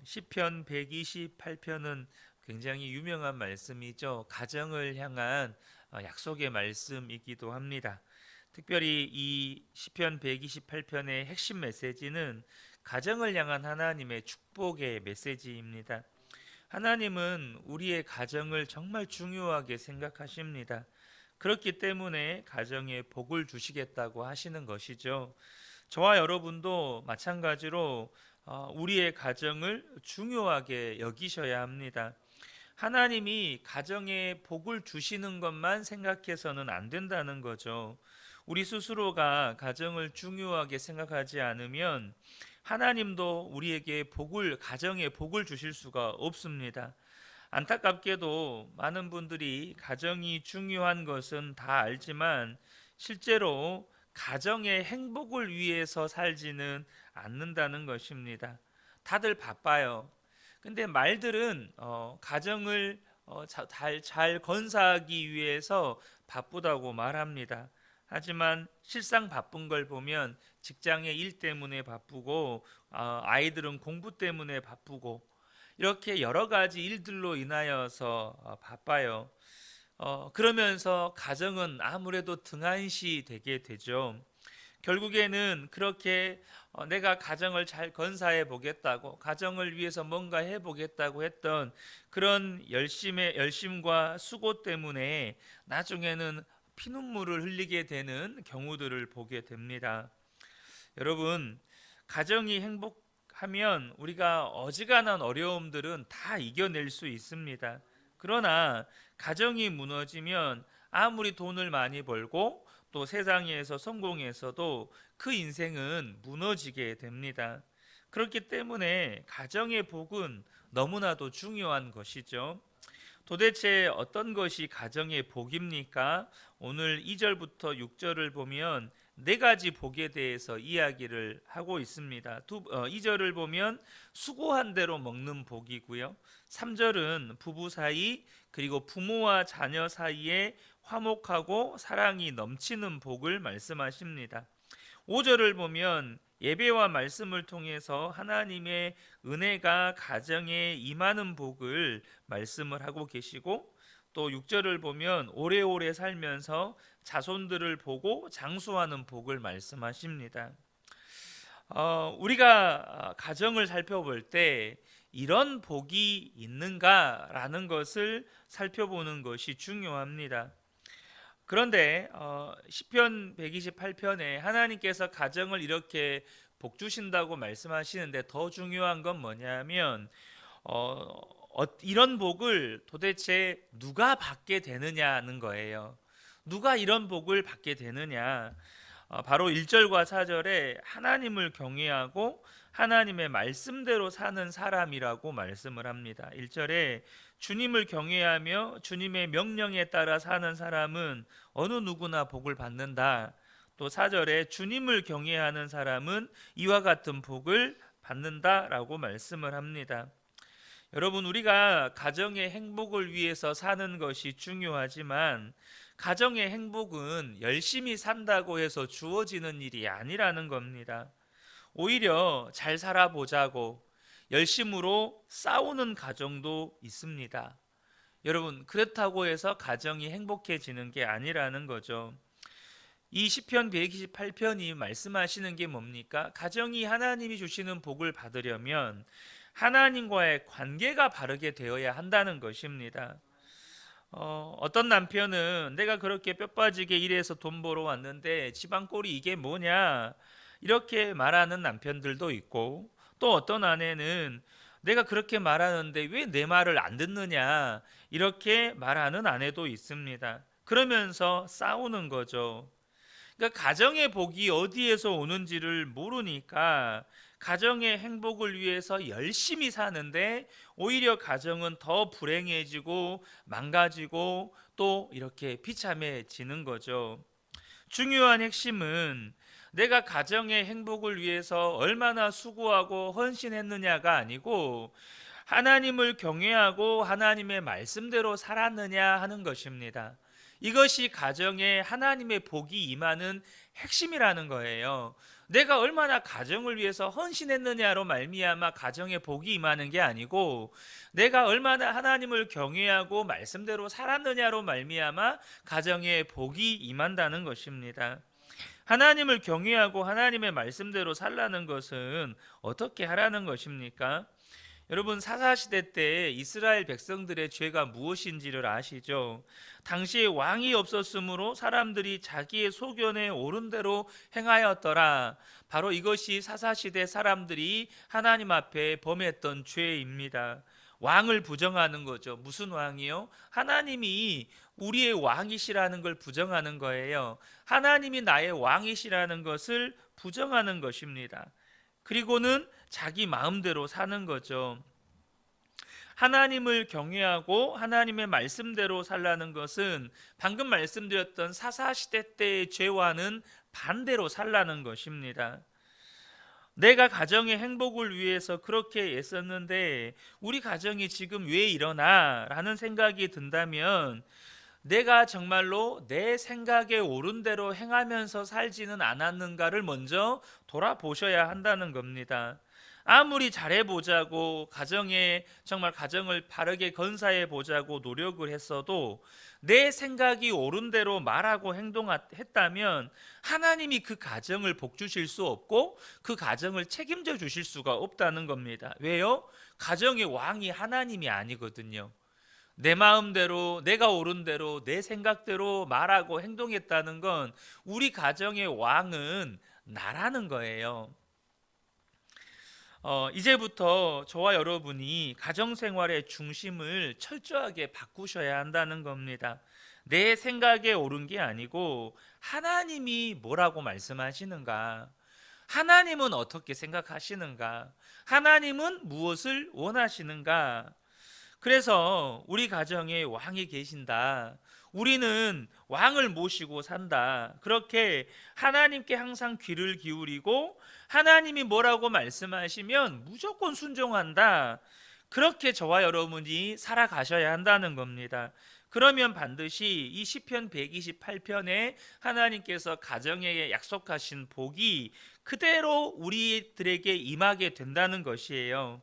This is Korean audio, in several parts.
시편 128편은 굉장히 유명한 말씀이죠. 가정을 향한 약속의 말씀이기도 합니다. 특별히 이 시편 128편의 핵심 메시지는 가정을 향한 하나님의 축복의 메시지입니다. 하나님은 우리의 가정을 정말 중요하게 생각하십니다. 그렇기 때문에 가정에 복을 주시겠다고 하시는 것이죠. 저와 여러분도 마찬가지로 우리의 가정을 중요하게 여기셔야 합니다. 하나님이 가정에 복을 주시는 것만 생각해서는 안 된다는 거죠. 우리 스스로가 가정을 중요하게 생각하지 않으면 하나님도 우리에게 가정에 복을 주실 수가 없습니다. 안타깝게도 많은 분들이 가정이 중요한 것은 다 알지만 실제로 가정의 행복을 위해서 살지는 않는다는 것입니다. 다들 바빠요. 근데 말들은 가정을 잘 건사하기 위해서 바쁘다고 말합니다. 하지만 실상 바쁜 걸 보면 직장의 일 때문에 바쁘고 아이들은 공부 때문에 바쁘고 이렇게 여러 가지 일들로 인하여서 바빠요. 그러면서 가정은 아무래도 등한시 되게 되죠. 결국에는 그렇게 내가 가정을 잘 건사해 보겠다고, 가정을 위해서 뭔가 해 보겠다고 했던 그런 열심과 수고 때문에 나중에는 피눈물을 흘리게 되는 경우들을 보게 됩니다. 여러분, 가정이 행복하면 우리가 어지간한 어려움들은 다 이겨낼 수 있습니다. 그러나 가정이 무너지면 아무리 돈을 많이 벌고 또 세상에서 성공해서도 그 인생은 무너지게 됩니다. 그렇기 때문에 가정의 복은 너무나도 중요한 것이죠. 도대체 어떤 것이 가정의 복입니까? 오늘 2절부터 6절을 보면 네 가지 복에 대해서 이야기를 하고 있습니다. 2절을 보면 수고한 대로 먹는 복이고요. 3절은 부부 사이 그리고 부모와 자녀 사이에 화목하고 사랑이 넘치는 복을 말씀하십니다. 5절을 보면 예배와 말씀을 통해서 하나님의 은혜가 가정에 임하는 복을 말씀을 하고 계시고, 또 6절을 보면 오래오래 살면서 자손들을 보고 장수하는 복을 말씀하십니다. 우리가 가정을 살펴볼 때 이런 복이 있는가라는 것을 살펴보는 것이 중요합니다. 그런데 시편 128편에 하나님께서 가정을 이렇게 복 주신다고 말씀하시는데 더 중요한 건 뭐냐면 이런 복을 도대체 누가 받게 되느냐는 거예요. 누가 이런 복을 받게 되느냐? 바로 1절과 4절에 하나님을 경외하고 하나님의 말씀대로 사는 사람이라고 말씀을 합니다. 1절에 주님을 경외하며 주님의 명령에 따라 사는 사람은 어느 누구나 복을 받는다. 또 4절에 주님을 경외하는 사람은 이와 같은 복을 받는다라고 말씀을 합니다. 여러분, 우리가 가정의 행복을 위해서 사는 것이 중요하지만 가정의 행복은 열심히 산다고 해서 주어지는 일이 아니라는 겁니다. 오히려 잘 살아보자고 열심으로 싸우는 가정도 있습니다. 여러분, 그렇다고 해서 가정이 행복해지는 게 아니라는 거죠. 이 시편 128편이 말씀하시는 게 뭡니까? 가정이 하나님이 주시는 복을 받으려면 하나님과의 관계가 바르게 되어야 한다는 것입니다. 어떤 남편은 내가 그렇게 뼈 빠지게 일해서 돈 벌어 왔는데 집안꼴이 이게 뭐냐 이렇게 말하는 남편들도 있고, 또 어떤 아내는 내가 그렇게 말하는데 왜 내 말을 안 듣느냐 이렇게 말하는 아내도 있습니다. 그러면서 싸우는 거죠. 그러니까 가정의 복이 어디에서 오는지를 모르니까 가정의 행복을 위해서 열심히 사는데 오히려 가정은 더 불행해지고 망가지고 또 이렇게 비참해지는 거죠. 중요한 핵심은 내가 가정의 행복을 위해서 얼마나 수고하고 헌신했느냐가 아니고 하나님을 경외하고 하나님의 말씀대로 살았느냐 하는 것입니다. 이것이 가정에 하나님의 복이 임하는 핵심이라는 거예요. 내가 얼마나 가정을 위해서 헌신했느냐로 말미암아 가정에 복이 임하는 게 아니고, 내가 얼마나 하나님을 경외하고 말씀대로 살았느냐로 말미암아 가정에 복이 임한다는 것입니다. 하나님을 경외하고 하나님의 말씀대로 살라는 것은 어떻게 하라는 것입니까? 여러분, 사사시대 때 이스라엘 백성들의 죄가 무엇인지를 아시죠? 당시에 왕이 없었으므로 사람들이 자기의 소견에 옳은 대로 행하였더라. 바로 이것이 사사시대 사람들이 하나님 앞에 범했던 죄입니다. 왕을 부정하는 거죠. 무슨 왕이요? 하나님이 우리의 왕이시라는 걸 부정하는 거예요. 하나님이 나의 왕이시라는 것을 부정하는 것입니다. 그리고는 자기 마음대로 사는 거죠. 하나님을 경외하고 하나님의 말씀대로 살라는 것은 방금 말씀드렸던 사사시대 때의 죄와는 반대로 살라는 것입니다. 내가 가정의 행복을 위해서 그렇게 애썼는데 우리 가정이 지금 왜 이러나 라는 생각이 든다면, 내가 정말로 내 생각에 옳은 대로 행하면서 살지는 않았는가를 먼저 돌아보셔야 한다는 겁니다. 아무리 잘해보자고, 정말 가정을 바르게 건사해 보자고 노력을 했어도 내 생각이 옳은 대로 말하고 행동했다면 하나님이 그 가정을 복주실 수 없고 그 가정을 책임져 주실 수가 없다는 겁니다. 왜요? 가정의 왕이 하나님이 아니거든요. 내 마음대로, 내가 옳은 대로, 내 생각대로 말하고 행동했다는 건 우리 가정의 왕은 나라는 거예요. 이제부터 저와 여러분이 가정생활의 중심을 철저하게 바꾸셔야 한다는 겁니다. 내 생각에 옳은 게 아니고 하나님이 뭐라고 말씀하시는가, 하나님은 어떻게 생각하시는가, 하나님은 무엇을 원하시는가. 그래서 우리 가정에 왕이 계신다, 우리는 왕을 모시고 산다, 그렇게 하나님께 항상 귀를 기울이고 하나님이 뭐라고 말씀하시면 무조건 순종한다, 그렇게 저와 여러분이 살아가셔야 한다는 겁니다. 그러면 반드시 이 시편 128편에 하나님께서 가정에 약속하신 복이 그대로 우리들에게 임하게 된다는 것이에요.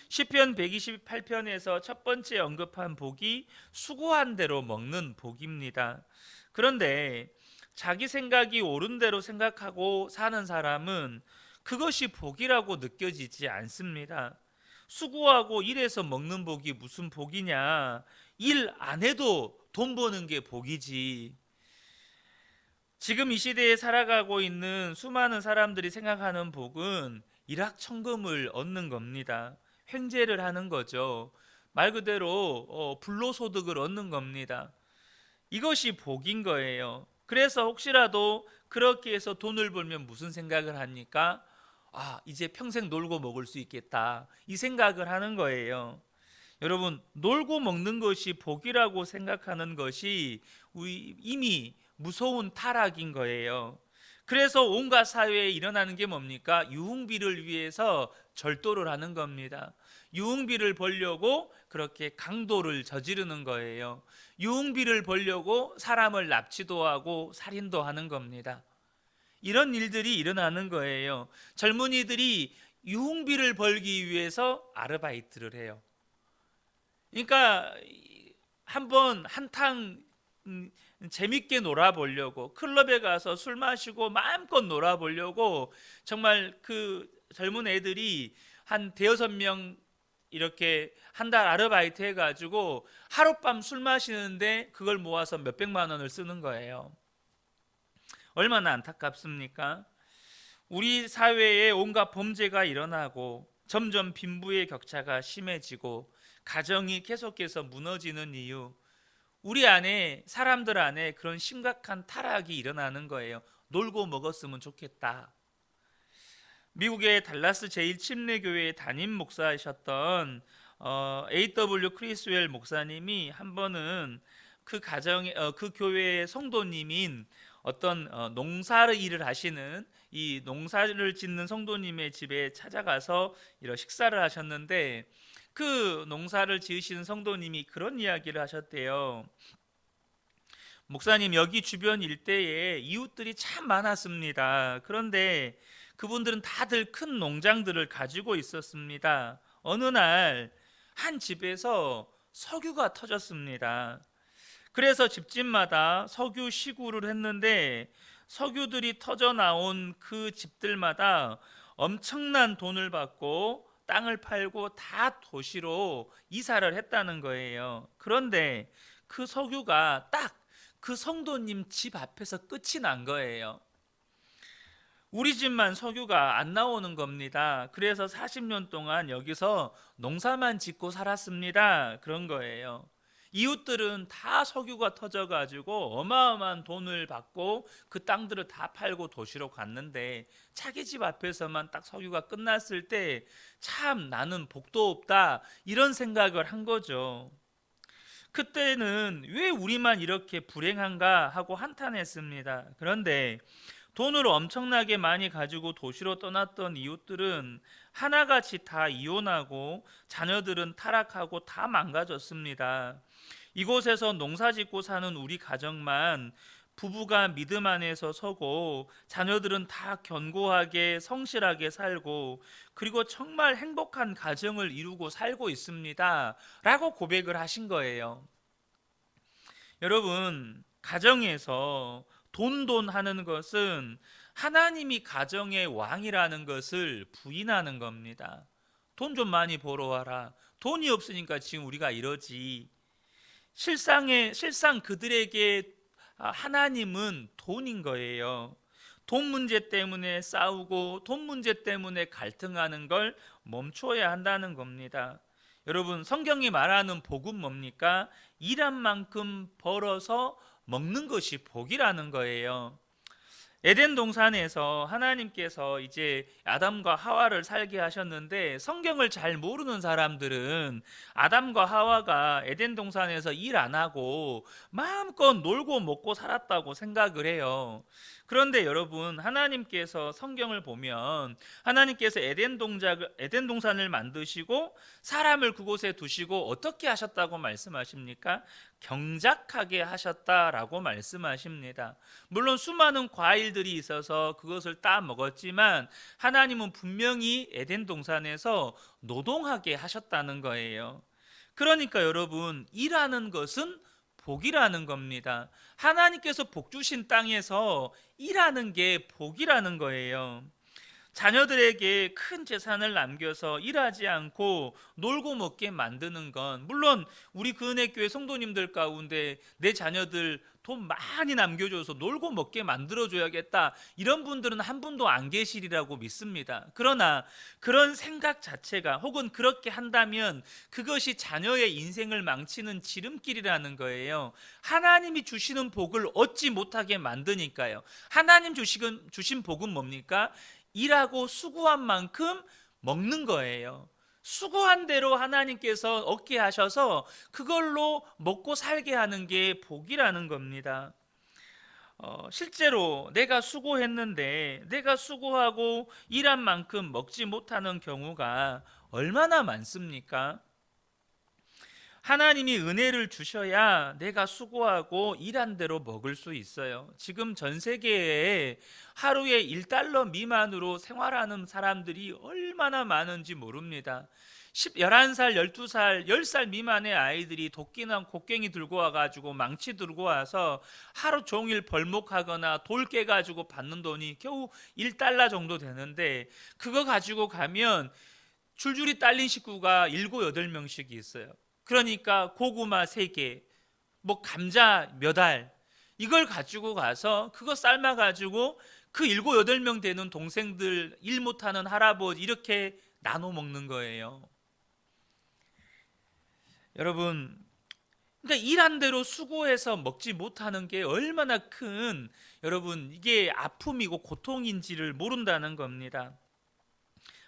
시편 128편에서 첫 번째 언급한 복이 수고한 대로 먹는 복입니다. 그런데 자기 생각이 옳은 대로 생각하고 사는 사람은 그것이 복이라고 느껴지지 않습니다. 수고하고 일해서 먹는 복이 무슨 복이냐? 일 안 해도 돈 버는 게 복이지. 지금 이 시대에 살아가고 있는 수많은 사람들이 생각하는 복은 일확천금을 얻는 겁니다. 횡재를 하는 거죠. 말 그대로 불로소득을 얻는 겁니다. 이것이 복인 거예요. 그래서 혹시라도 그렇게 해서 돈을 벌면 무슨 생각을 합니까? 이제 평생 놀고 먹을 수 있겠다, 이 생각을 하는 거예요. 여러분, 놀고 먹는 것이 복이라고 생각하는 것이 이미 무서운 타락인 거예요. 그래서 온갖 사회에 일어나는 게 뭡니까? 유흥비를 위해서 절도를 하는 겁니다. 유흥비를 벌려고 그렇게 강도를 저지르는 거예요. 유흥비를 벌려고 사람을 납치도 하고 살인도 하는 겁니다. 이런 일들이 일어나는 거예요. 젊은이들이 유흥비를 벌기 위해서 아르바이트를 해요. 그러니까 한탕 재밌게 놀아보려고 클럽에 가서 술 마시고 마음껏 놀아보려고 정말 그 젊은 애들이 한 대여섯 명 이렇게 한 달 아르바이트 해가지고 하룻밤 술 마시는데 그걸 모아서 몇백만 원을 쓰는 거예요. 얼마나 안타깝습니까? 우리 사회에 온갖 범죄가 일어나고 점점 빈부의 격차가 심해지고 가정이 계속해서 무너지는 이유, 우리 안에, 사람들 안에 그런 심각한 타락이 일어나는 거예요. 놀고 먹었으면 좋겠다. 미국의 달라스 제1침례교회의 담임 목사이셨던 A.W. 크리스웰 목사님이 한 번은 그 교회의 성도님인 어떤 농사를 일을 하시는, 이 농사를 짓는 성도님의 집에 찾아가서 이런 식사를 하셨는데, 그 농사를 지으시는 성도님이 그런 이야기를 하셨대요. 목사님, 여기 주변 일대에 이웃들이 참 많았습니다. 그런데 그분들은 다들 큰 농장들을 가지고 있었습니다. 어느 날 한 집에서 석유가 터졌습니다. 그래서 집집마다 석유 시구를 했는데 석유들이 터져 나온 그 집들마다 엄청난 돈을 받고 땅을 팔고 다 도시로 이사를 했다는 거예요. 그런데 그 석유가 딱 그 성도님 집 앞에서 끝이 난 거예요. 우리 집만 석유가 안 나오는 겁니다. 그래서 40년 동안 여기서 농사만 짓고 살았습니다. 그런 거예요. 이웃들은 다 석유가 터져가지고 어마어마한 돈을 받고 그 땅들을 다 팔고 도시로 갔는데 자기 집 앞에서만 딱 석유가 끝났을 때 참 나는 복도 없다 이런 생각을 한 거죠. 그때는 왜 우리만 이렇게 불행한가 하고 한탄했습니다. 그런데 돈을 엄청나게 많이 가지고 도시로 떠났던 이웃들은 하나같이 다 이혼하고 자녀들은 타락하고 다 망가졌습니다. 이곳에서 농사 짓고 사는 우리 가정만 부부가 믿음 안에서 서고 자녀들은 다 견고하게 성실하게 살고 그리고 정말 행복한 가정을 이루고 살고 있습니다 라고 고백을 하신 거예요. 여러분, 가정에서 돈 하는 것은 하나님이 가정의 왕이라는 것을 부인하는 겁니다. 돈 좀 많이 벌어와라. 돈이 없으니까 지금 우리가 이러지. 실상 그들에게 하나님은 돈인 거예요. 돈 문제 때문에 싸우고 돈 문제 때문에 갈등하는 걸 멈춰야 한다는 겁니다. 여러분, 성경이 말하는 복은 뭡니까? 일한 만큼 벌어서 먹는 것이 복이라는 거예요. 에덴 동산에서 하나님께서 이제 아담과 하와를 살게 하셨는데 성경을 잘 모르는 사람들은 아담과 하와가 에덴 동산에서 일 안 하고 마음껏 놀고 먹고 살았다고 생각을 해요. 그런데 여러분, 하나님께서 성경을 보면 하나님께서 에덴 동산을 만드시고 사람을 그곳에 두시고 어떻게 하셨다고 말씀하십니까? 경작하게 하셨다라고 말씀하십니다. 물론 수많은 과일들이 있어서 그것을 따 먹었지만 하나님은 분명히 에덴 동산에서 노동하게 하셨다는 거예요. 그러니까 여러분, 일하는 것은 복이라는 겁니다. 하나님께서 복 주신 땅에서 일하는 게 복이라는 거예요. 자녀들에게 큰 재산을 남겨서 일하지 않고 놀고 먹게 만드는 건, 물론 우리 근혜교회 성도님들 가운데 내 자녀들 돈 많이 남겨줘서 놀고 먹게 만들어줘야겠다 이런 분들은 한 분도 안 계시리라고 믿습니다. 그러나 그런 생각 자체가, 혹은 그렇게 한다면 그것이 자녀의 인생을 망치는 지름길이라는 거예요. 하나님이 주시는 복을 얻지 못하게 만드니까요. 하나님 주신 복은 뭡니까? 일하고 수고한 만큼 먹는 거예요. 수고한 대로 하나님께서 얻게 하셔서 그걸로 먹고 살게 하는 게 복이라는 겁니다. 실제로 내가 수고했는데 내가 수고하고 일한 만큼 먹지 못하는 경우가 얼마나 많습니까? 하나님이 은혜를 주셔야 내가 수고하고 일한 대로 먹을 수 있어요. 지금 전 세계에 하루에 1달러 미만으로 생활하는 사람들이 얼마나 많은지 모릅니다. 11살, 12살, 10살 미만의 아이들이 도끼나 곡괭이 들고 와가지고 망치 들고 와서 하루 종일 벌목하거나 돌 깨가지고 받는 돈이 겨우 1달러 정도 되는데, 그거 가지고 가면 줄줄이 딸린 식구가 7, 8명씩 있어요. 그러니까 고구마 3개, 뭐 감자 몇 알, 이걸 가지고 가서 그거 삶아가지고 그 7, 8명 되는 동생들, 일 못하는 할아버지 이렇게 나눠 먹는 거예요. 여러분, 그러니까 일한 대로 수고해서 먹지 못하는 게 얼마나 큰, 여러분, 이게 아픔이고 고통인지를 모른다는 겁니다.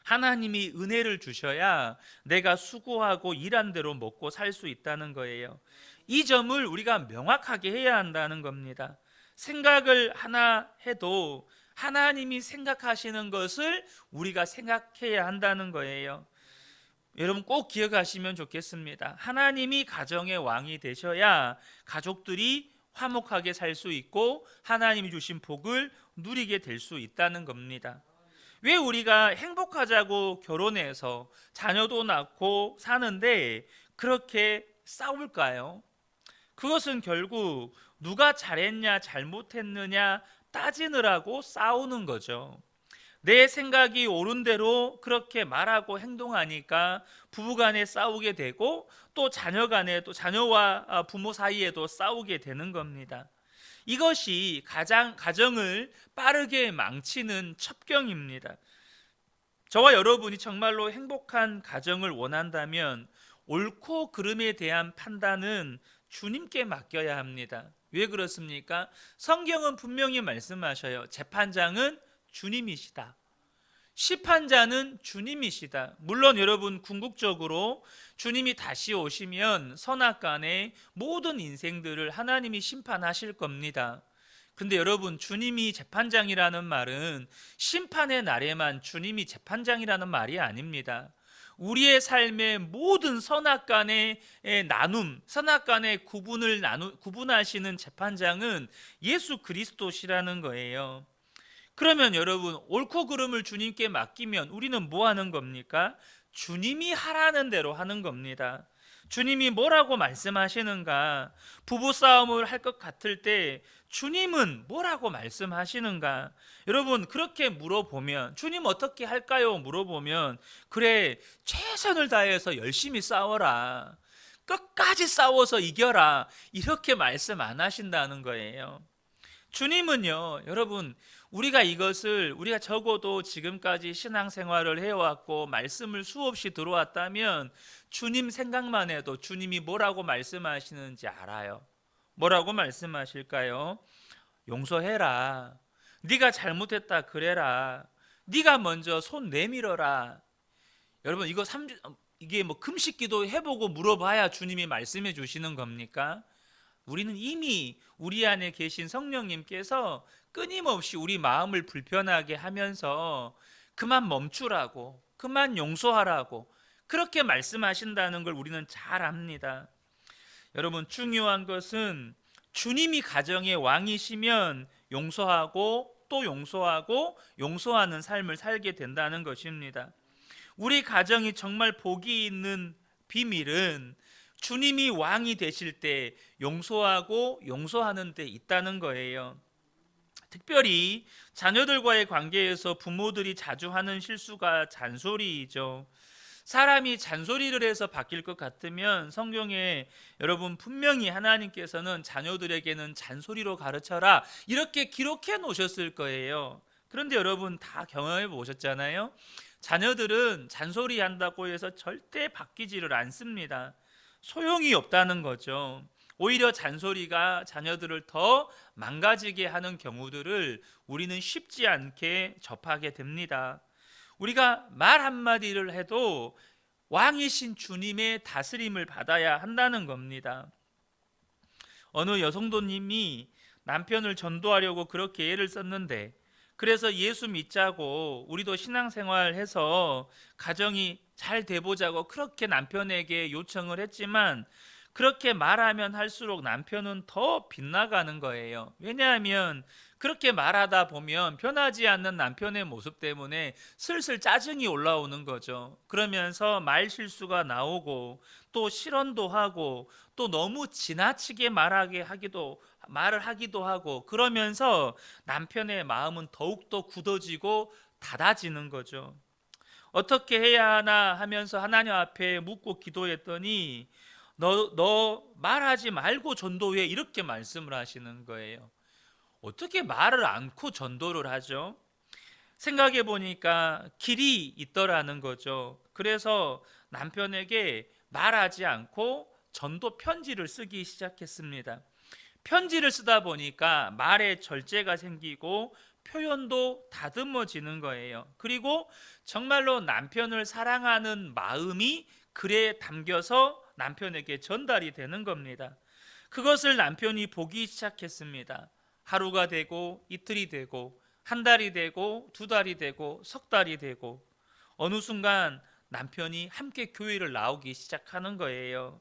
하나님이 은혜를 주셔야 내가 수고하고 일한 대로 먹고 살 수 있다는 거예요. 이 점을 우리가 명확하게 해야 한다는 겁니다. 생각을 하나 해도 하나님이 생각하시는 것을 우리가 생각해야 한다는 거예요. 여러분 꼭 기억하시면 좋겠습니다. 하나님이 가정의 왕이 되셔야 가족들이 화목하게 살 수 있고 하나님이 주신 복을 누리게 될 수 있다는 겁니다. 왜 우리가 행복하자고 결혼해서 자녀도 낳고 사는데 그렇게 싸울까요? 그것은 결국 누가 잘했냐 잘못했느냐 따지느라고 싸우는 거죠. 내 생각이 옳은 대로 그렇게 말하고 행동하니까 부부간에 싸우게 되고 또 자녀간에 또 자녀와 부모 사이에도 싸우게 되는 겁니다. 이것이 가정을 빠르게 망치는 첩경입니다. 저와 여러분이 정말로 행복한 가정을 원한다면 옳고 그름에 대한 판단은 주님께 맡겨야 합니다. 왜 그렇습니까? 성경은 분명히 말씀하셔요. 재판장은 주님이시다. 심판자는 주님이시다. 물론 여러분 궁극적으로 주님이 다시 오시면 선악간의 모든 인생들을 하나님이 심판하실 겁니다. 근데 여러분, 주님이 재판장이라는 말은 심판의 날에만 주님이 재판장이라는 말이 아닙니다. 우리의 삶의 모든 선악간의 나눔, 선악간의 구분하시는 재판장은 예수 그리스도시라는 거예요. 그러면 여러분, 옳고 그름을 주님께 맡기면 우리는 뭐 하는 겁니까? 주님이 하라는 대로 하는 겁니다. 주님이 뭐라고 말씀하시는가? 부부싸움을 할 것 같을 때 주님은 뭐라고 말씀하시는가? 여러분, 그렇게 물어보면 주님 어떻게 할까요? 물어보면 그래, 최선을 다해서 열심히 싸워라, 끝까지 싸워서 이겨라, 이렇게 말씀 안 하신다는 거예요. 주님은요, 여러분, 우리가 적어도 지금까지 신앙생활을 해왔고 말씀을 수없이 들어왔다면 주님 생각만 해도 주님이 뭐라고 말씀하시는지 알아요. 뭐라고 말씀하실까요? 용서해라, 네가 잘못했다 그래라, 네가 먼저 손 내밀어라. 여러분, 이게 뭐 금식기도 해보고 물어봐야 주님이 말씀해 주시는 겁니까? 우리는 이미 우리 안에 계신 성령님께서 끊임없이 우리 마음을 불편하게 하면서 그만 멈추라고, 그만 용서하라고 그렇게 말씀하신다는 걸 우리는 잘 압니다. 여러분, 중요한 것은 주님이 가정의 왕이시면 용서하고 또 용서하고 용서하는 삶을 살게 된다는 것입니다. 우리 가정이 정말 복이 있는 비밀은 주님이 왕이 되실 때 용서하고 용서하는 데 있다는 거예요. 특별히 자녀들과의 관계에서 부모들이 자주 하는 실수가 잔소리이죠. 사람이 잔소리를 해서 바뀔 것 같으면 성경에 여러분 분명히 하나님께서는 자녀들에게는 잔소리로 가르쳐라 이렇게 기록해 놓으셨을 거예요. 그런데 여러분 다 경험해 보셨잖아요. 자녀들은 잔소리 한다고 해서 절대 바뀌지를 않습니다. 소용이 없다는 거죠. 오히려 잔소리가 자녀들을 더 망가지게 하는 경우들을 우리는 쉽지 않게 접하게 됩니다. 우리가 말 한마디를 해도 왕이신 주님의 다스림을 받아야 한다는 겁니다. 어느 여성도님이 남편을 전도하려고 그렇게 애를 썼는데, 그래서 예수 믿자고 우리도 신앙생활해서 가정이 잘 돼보자고 그렇게 남편에게 요청을 했지만 그렇게 말하면 할수록 남편은 더 빗나가는 거예요. 왜냐하면 그렇게 말하다 보면 변하지 않는 남편의 모습 때문에 슬슬 짜증이 올라오는 거죠. 그러면서 말 실수가 나오고 또 실언도 하고 또 너무 지나치게 말을 하기도 하고, 그러면서 남편의 마음은 더욱더 굳어지고 닫아지는 거죠. 어떻게 해야 하나 하면서 하나님 앞에 묻고 기도했더니 너 말하지 말고 전도해, 이렇게 말씀을 하시는 거예요. 어떻게 말을 않고 전도를 하죠? 생각해 보니까 길이 있더라는 거죠. 그래서 남편에게 말하지 않고 전도 편지를 쓰기 시작했습니다. 편지를 쓰다 보니까 말에 절제가 생기고 표현도 다듬어지는 거예요. 그리고 정말로 남편을 사랑하는 마음이 글에 담겨서 남편에게 전달이 되는 겁니다. 그것을 남편이 보기 시작했습니다. 하루가 되고 이틀이 되고 한 달이 되고 두 달이 되고 석 달이 되고 어느 순간 남편이 함께 교회를 나오기 시작하는 거예요.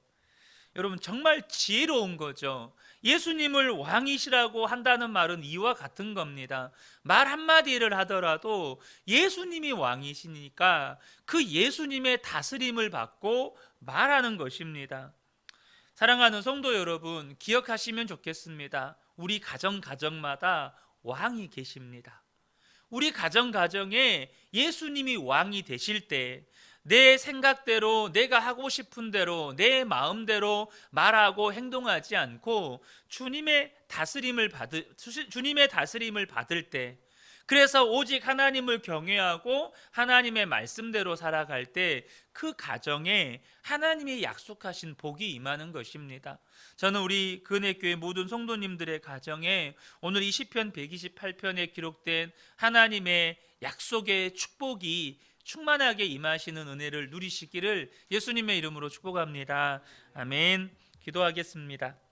여러분 정말 지혜로운 거죠. 예수님을 왕이시라고 한다는 말은 이와 같은 겁니다. 말 한마디를 하더라도 예수님이 왕이시니까 그 예수님의 다스림을 받고 말하는 것입니다. 사랑하는 성도 여러분, 기억하시면 좋겠습니다. 우리 가정마다 왕이 계십니다. 우리 가정에 예수님이 왕이 되실 때 내 생각대로, 내가 하고 싶은 대로, 내 마음대로 말하고 행동하지 않고 주님의 다스림을 받을 때, 그래서 오직 하나님을 경외하고 하나님의 말씀대로 살아갈 때 그 가정에 하나님이 약속하신 복이 임하는 것입니다. 저는 우리 근혜교회 모든 성도님들의 가정에 오늘 이 시편 128편에 기록된 하나님의 약속의 축복이 충만하게 임하시는 은혜를 누리시기를 예수님의 이름으로 축복합니다. 아멘. 기도하겠습니다.